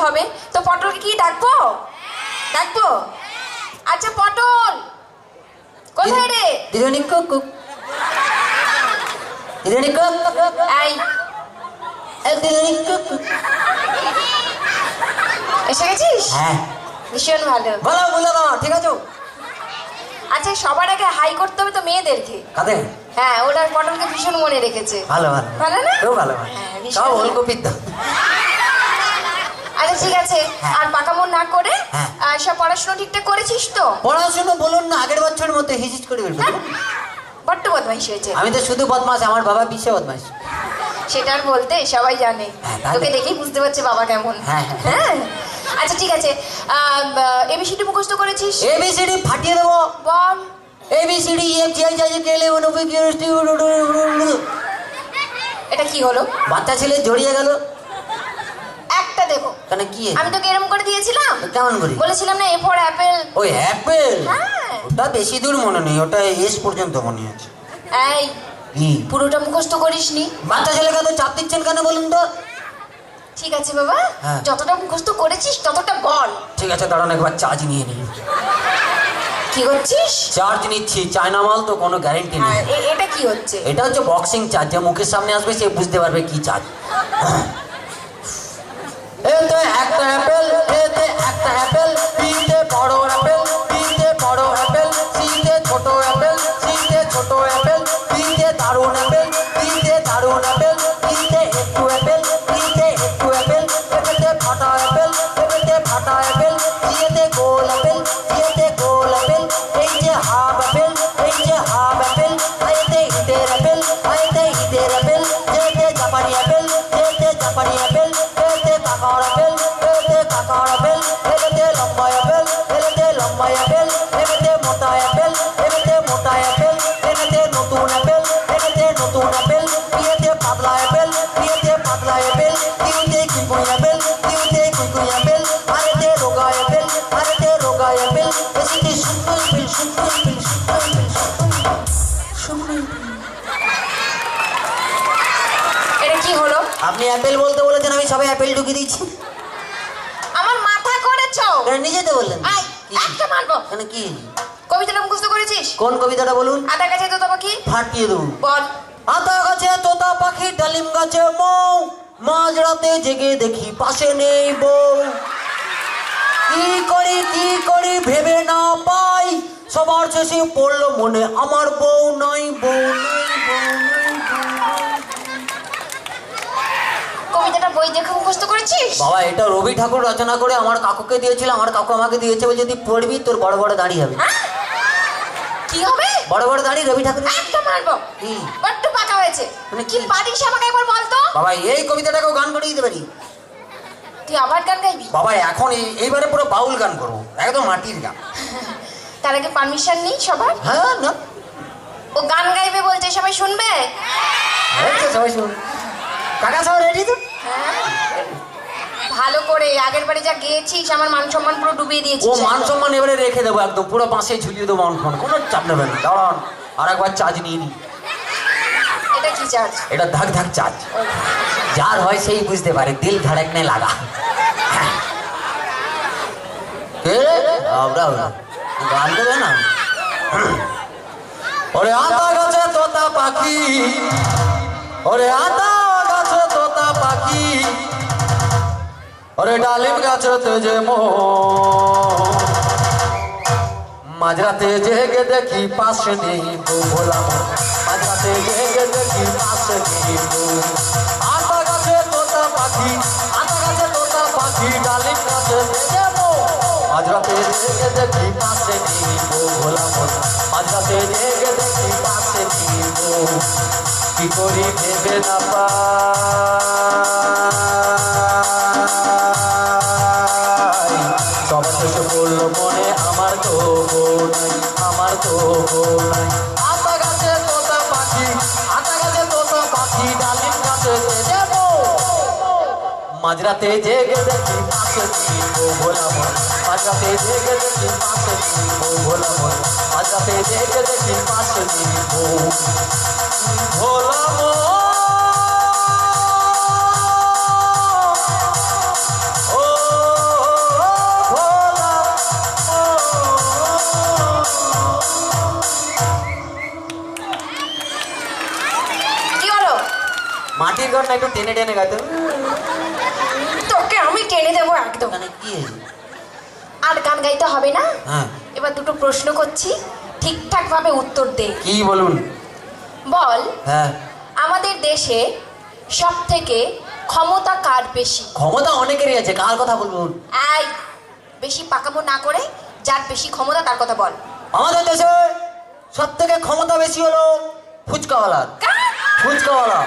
হবে তো পটলকে কি ডাকবো? ডাকবো? আচ্ছা পটল কোথায় রে? দিদিমণি কুকু দিদিমণি কুকু এই দিদিমণি কুকু এসে গেছিস? হ্যাঁ ভীষণ ভালো। বলো বলো না ঠিক আছে। আচ্ছা সবার আগে হাই করতে হবে তো মেয়েদেরকে। কাদের? হ্যাঁ ওরা পটলকে ভীষণ মনে রেখেছে। ভালো ভালো ভালো না? খুব ভালো ভালো। হ্যাঁ, ভীষণ সব ভালো। ওলকপির দাম। আচ্ছা ঠিক আছে হ্যাঁ। আর পাকা মন না করে হ্যাঁ। সব পড়াশোনা ঠিকঠাক করেছিস তো? পড়াশোনা বলুন না আগের বছরের মতো হিজিজ করে বেরবো। বড্ড বদমাইশ হয়েছে। আমি তো শুধু বদমাস, আমার বাবা বিশ্ব বদমাস। সেটা আর বলতে সবাই জানে। হ্যাঁ, তাহলে? তোকে দেখেই বুঝতে পারছে বাবা কেমন। হ্যাঁ, হ্যাঁ আচ্ছা ঠিক আছে এবিসিডি মুখস্থ করেছিস? এবিসিডি ফাটিয়ে দেবো। বল। A B C D F G I J K L M N O P Q R S T U এটা কি হলো? বাচ্চা ছেলে জড়িয়ে গেল। একটা দেবো। কেন কি? আমি তোকে এরকম করে দিয়েছিলাম। কেমন করি? বলেছিলাম না এ ফর অ্যাপেল। ওই অ্যাপেল? হ্যাঁ। ওটা বেশি দূর মনে নেই, ওটা এস পর্যন্ত মনে আছে। এই কি? পুরোটা মুখস্থ করিসনি? বাচ্চা ছেলেকে তো চাপ দিচ্ছেন কেন বলুন তো? ঠিক আছে বাবা হ্যাঁ। যতটা মুখস্থ করেছিস ততটা বল। ঠিক আছে দাঁড়ান একবার চার্জ নিয়ে নিই। কি করছিস? চার্জ নিচ্ছি, চায়না মাল তো কোনো গ্যারেন্টি নেই। হ্যাঁ, এটা কি হচ্ছে? এটা হচ্ছে বক্সিং চার্জ, যে মুখের সামনে আসবে সে বুঝতে পারবে কি চার্জ। এতে একটা অ্যাপেল, এতে একটা অ্যাপেল, বিতে বড় অ্যাপেল, বিতে বড় অ্যাপেল, সিতে ছোট অ্যাপেল, সিতে ছোট অ্যাপেল, বিতে দারুণ অ্যাপেল, বিতে দারুণ অ্যাপেল, বিতে একটু অ্যাপেল, বিতে একটু অ্যাপেল, এতে ফাটা অ্যাপেল, এতে ফাটা অ্যাপেল, সিতে গোল অ্যাপেল, সিতে গোল অ্যাপেল, এই যে হাফ অ্যাপেল, এই যে হাফ অ্যাপেল, এতে ঈদের অ্যাপেল, এতে ঈদের অ্যাপেল, এতে জাপানি অ্যাপেল, এতে জাপানি অ্যাপেল, এতে কাকার অ্যাপেল, এতে কাকার অ্যাপেল, এতে লম্বা অ্যাপেল, এতে লম্বা অ্যাপেল, এতে মোটা অ্যাপেল, এতে মোটা অ্যাপেল, এতে নতুন অ্যাপেল, এতে নতুন অ্যাপেল, এতে পাতলা অ্যাপেল, এতে পাতলা অ্যাপেল, এতে কুকুই অ্যাপেল, এতে কুকুই অ্যাপেল, আরেতে রোগা অ্যাপেল, আরেতে রোগা অ্যাপেল, এতে শুকনো অ্যাপেল, শুকনো অ্যাপেল, শুকনো অ্যাপেল, শুকনো অ্যাপেল। এটা কি হলো? আপনি অ্যাপেল বলতে বলেছেন, আমি সবাই অ্যাপেল ঢুকিয়ে দিচ্ছি। আমার মাথা করেছো। এটা নিজে তো বললেন। আই কি? একটা মারবো। মানে কি? কবিতাটা মুখস্থ করেছিস? কোন কবিতাটা বলুন? আদা গাছে তো পাখি। ফাটিয়ে দেবো। বল। আতা গাছে তোতা পাখি, ডালিম গাছে মৌ, মাঝ রাতে জেগে দেখি পাশে নেই বউ। কি করি ভেবে না পাই, সবার শেষে পড়লো মনে আমার বউ নাই, বউ নাই, বউ নাই, বউ নাই। কবিতাটা বই দেখে মুখস্থ করেছিস? বাবা এটা রবি ঠাকুর রচনা করে আমার কাকুকে দিয়েছিল, আমার কাকু আমাকে দিয়েছে, বলে যদি পড়বি তোর বড় বড় দাড়ি হবে। হ্যাঁ? কি হবে? বড় বড় দাড়ি রবি ঠাকুর। একটা মারবো। কি? বড্ড পাকা হয়েছে। মানে কি কি? পারিস আমাকে একবার বল তো? বাবা এই কবিতাটাকেও গান করে দিতে পারি। তুই আবার গান গাইবি? বাবা এখন এইবারে পুরো বাউল গান করবো, একদম মাটির গান। তার আগে পারমিশন নেই সবার? হ্যাঁ না ও গান গাইবে বলছে, সবাই শুনবে? আচ্ছা, সবাই শুন। কাকা সব রেডি তো? হ্যাঁ। ভালো করে আগের বারে যা গেয়েছিস আমার মান সম্মান পুরো ডুবিয়ে ও দিয়েছিস। মান সম্মান এবারে রেখে দেবো, একদম পুরো পাশে ঝুলিয়ে দেবো মান সম্মান, কোনো চাপ নেবেন না। দাঁড়ান আর একবার চার্জ নিয়ে নি। এটা কি চার্জ? এটা ধাক ধাক চার্জ, যার হয় সেই বুঝতে পারে, দিল ধড়কনে লাগা। গান দেবে না? ওরে আতা গাছে তোতা পাখি, ওরে আতা গাছে তোতা পাখি, ওরে ডালিম গাছতে যে মাঝরাতে জেগে দেখি পাশে নেই বউ, বললাম মাঝরাতে জেগে দেখি পাশে নেই বউ। আতা গাছে তোতা পাখি, আতা গাছে তোতা পাখি, ডালিম গাছতে যে মাঝরাতে জেগে দেখি পাশে নেই বউ, বললাম মাঝরাতে জেগে দেখি পাশে নেই বউ। কি করি ভেবে না পাই, সব শেষে বললো মনে আমার তো বউ নাই, আমার তো বউ নাই। আতা গাছে তোতা পাখি, আতা গাছে তোতা পাখি, ডালিম গাছে যাবো মাঝরাতে জেগে দেখি পাশে নেই বউ, ভোলাম মাঝরাতে জেগে দেখি পাশে নেই বউ, ভোলাম মাঝরাতে জেগে দেখি পাশে নেই বউ, ভোলাম। ও কর না, একটু টেনে টেনে গাইতে। তোকে আমি টেনে দেবো একদম। মানে কি? আর গান গাইতে হবে না। হ্যাঁ, এবার দুটো প্রশ্ন করছি, ঠিকঠাক ভাবে উত্তর দে। কি বলুন? বল, হ্যাঁ, আমাদের দেশে সব থেকে ক্ষমতা কার বেশি? ক্ষমতা অনেকেরই আছে, কার কথা বলবো? এই, বেশি পাকামো না করে যার বেশি ক্ষমতা তার কথা বল। আমাদের দেশে সব থেকে ক্ষমতা বেশি হলো ফুচকাওয়ালার। ফুচকাওয়ালা।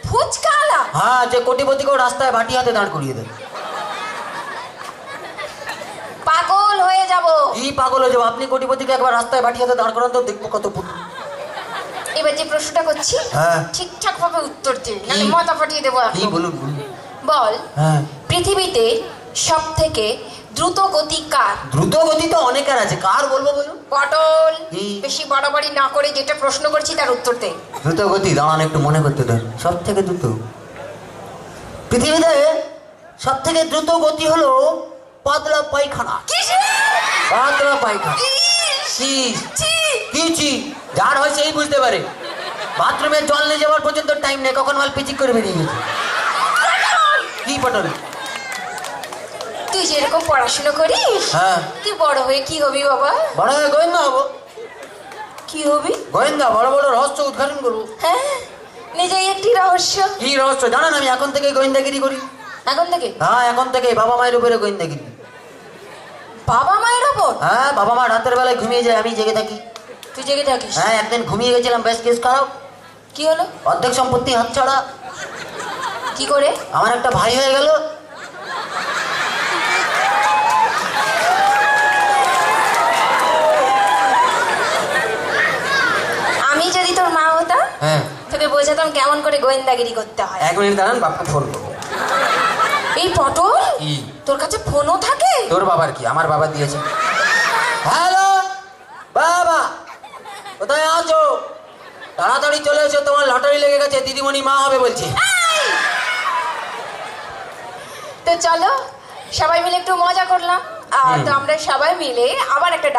ফুচকাওয়ালা? হ্যাঁ, যে কোটিপতিকেও রাস্তায় বাটি হাতে দাঁড় করিয়ে দেয়। পাগল হয়ে যাব। কি পাগল হয়ে যাবো? আপনি কোটিপতিকে একবার রাস্তায় বাটি হাতে দাঁড় করান তো, দেখবো কত এবার যে প্রশ্নটা করছি হ্যাঁ, ঠিকঠাক ভাবে উত্তর দে, নাহলে মাথা ফাটিয়ে দেবো কি একদম। বলুন বলুন। বল, হ্যাঁ, পৃথিবীতে সব থেকে দ্রুত গতি কার? দ্রুত গতি তো অনেকের আছে, কার বলবো বলুন? পটল, কি? বেশি বাড়াবাড়ি না করে যেটা প্রশ্ন করছি তার উত্তর দে। দ্রুত গতি, দাঁড়ান একটু মনে করতে দেন। সব থেকে দ্রুত পৃথিবীতে সব থেকে দ্রুত গতি হলো পাতলা পায়খানা। পাতলা পায়খানা। কি যার হয় সেই বুঝতে পারে। বাথরুমে জল নিয়ে যাওয়ার পর্যন্ত টাইম নেই, কখন মাল পিচিক করে বেরিয়ে গেছে। কি পটল? তুই যেরকম পড়াশোনা করিস, হ্যাঁ, তুই বড় হয়ে কি হবি বাবা? বড় হয়ে গোয়েন্দা হবো। কি হবি? গোয়েন্দা, বড় বড় রহস্য উদ্ঘাটন করবো। হ্যাঁ, নিজেই একটি রহস্য। কি রহস্য জানেন? আমি এখন থেকে গোয়েন্দাগিরি করি। এখন থেকে? হ্যাঁ, এখন থেকে বাবা মায়ের উপরে গোয়েন্দাগিরি। বাবা মায়ের ওপর? হ্যাঁ, বাবা মা রাতের বেলায় ঘুমিয়ে যায়, আমি জেগে থাকি। তুই জেগে থাকিস? হ্যাঁ, একদিন ঘুমিয়ে গেছিলাম, বেশ কেস খারাপ। কি হলো? অর্ধেক সম্পত্তি হাতছাড়া। কি করে? আমার একটা ভাই হয়ে গেল। আমি যদি তোর মা হতাম, হ্যাঁ, তোকে বোঝাতাম কেমন করে গোয়েন্দাগিরি করতে হয়। 1 মিনিট দাঁড়ান, বাপকে ফোন করবো। এই পটল, কি? তোর কাছে ফোনও থাকে? তোর বাবার কি? আমার বাবা দিয়েছে। হ্যালো বাবা, কোথায় আছো? তাড়াতাড়ি চলে এসো, তোমার লটারি লেগে গেছে, দিদিমণি মা হবে বলছে। তো চলো সবাই মিলে একটু মজা করলাম, আর তো আমরা সবাই মিলে আবার একটা